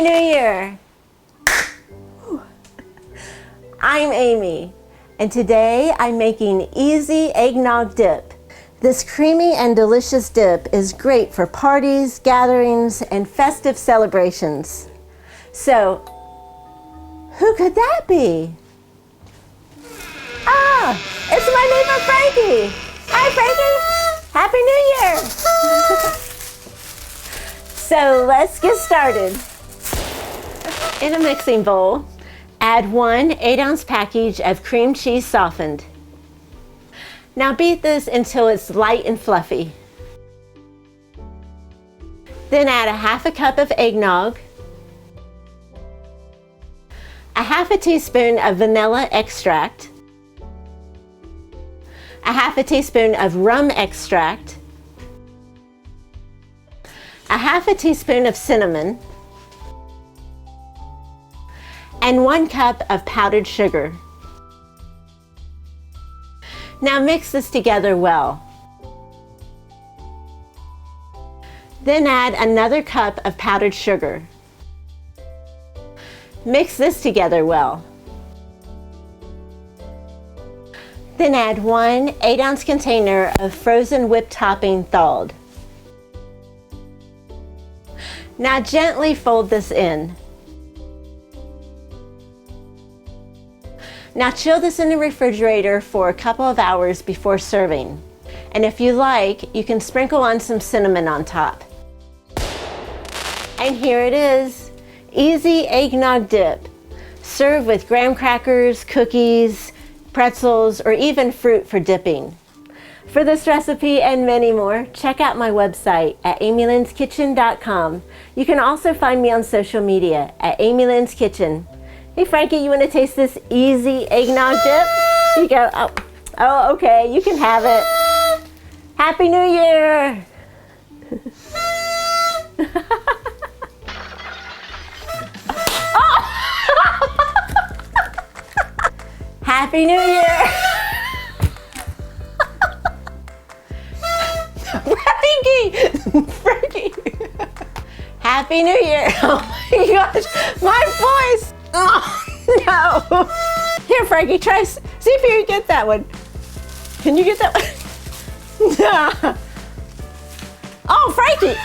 Happy New Year! I'm Amy, and today I'm making easy eggnog dip. This creamy and delicious dip is great for parties, gatherings, and festive celebrations. So, who could that be? Ah, it's my neighbor Frankie! Hi Frankie! Happy New Year! So let's get started. In a mixing bowl, add 1 8-ounce package of cream cheese softened. Now beat this until it's light and fluffy. Then add a 1/2 cup of eggnog, a 1/2 teaspoon of vanilla extract, a 1/2 teaspoon of rum extract, a 1/2 teaspoon of cinnamon, and 1 cup of powdered sugar. Now mix this together well. Then add another cup of powdered sugar. Mix this together well. Then add 1 8-ounce container of frozen whipped topping thawed. Now gently fold this in. Now chill this in the refrigerator for a couple of hours before serving. And if you like, you can sprinkle on some cinnamon on top. And here it is, easy eggnog dip. Serve with graham crackers, cookies, pretzels, or even fruit for dipping. For this recipe and many more, check out my website at amylynnskitchen.com. You can also find me on social media at Amy Lynn's Kitchen. Hey Frankie, you want to taste this easy eggnog dip? You go, oh, okay, you can have it. Happy New Year! Happy New Year! Frankie! Happy New Year! Oh my gosh, my voice! Oh no! Here, Frankie, try, see if you can get that one. Can you get that one? No. Oh, Frankie!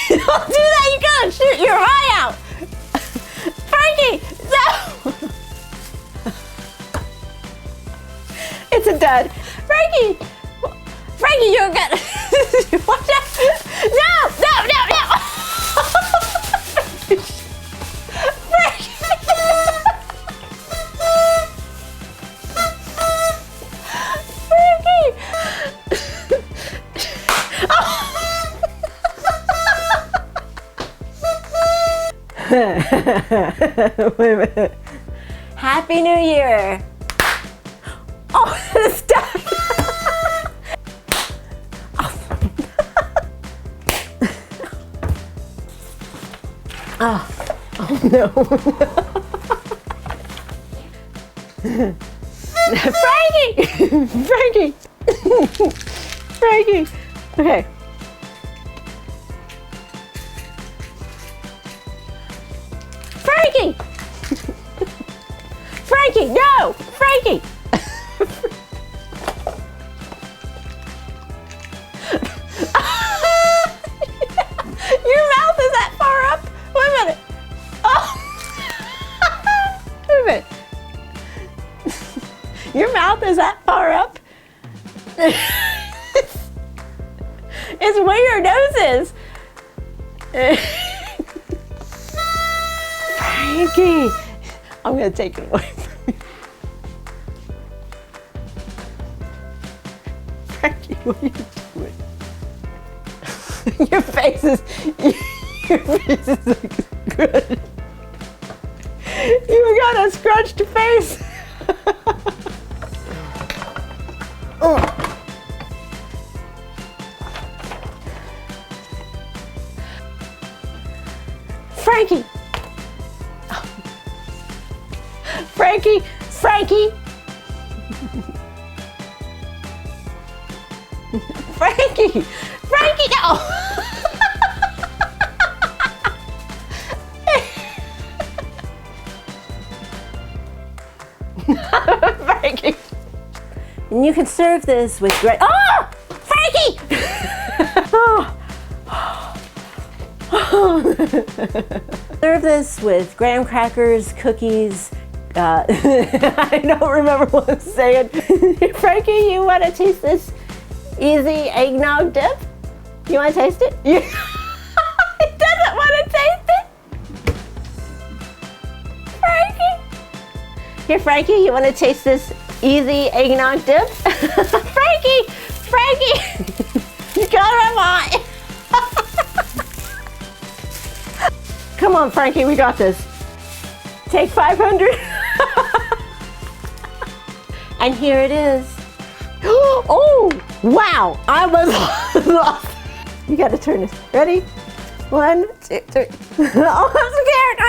Don't do that, you're gonna shoot your eye out! Frankie, no! It's a dud. Frankie! Frankie, you're good. Watch out! No! Frankie! Frankie! Wait a minute. Happy New Year! Oh, it's done! Oh no. Frankie! Frankie! Frankie! Okay. Frankie! Frankie, no! Frankie! Your mouth is that far up? Wait a minute. Oh. Wait a minute. Your mouth is that far up? It's where your nose is. Frankie. I'm going to take it away from you. Frankie, what are you doing? Your face is good. You got a scrunched face. Oh. Frankie. Oh. Frankie. Frankie. Frankie. Frankie, no. And you can serve this with great, oh, Frankie! Serve this with graham crackers, cookies. I don't remember what I'm saying. Frankie, you want to taste this easy eggnog dip? You want to taste it? He doesn't want to taste it. Frankie. Here, Frankie, you want to taste this easy eggnog dip? Frankie, you got him on. Come on, Frankie, we got this. Take 500. And here it is. Oh, wow, I was lost. You gotta turn this. Ready? 1, 2, 3. Oh, I'm scared.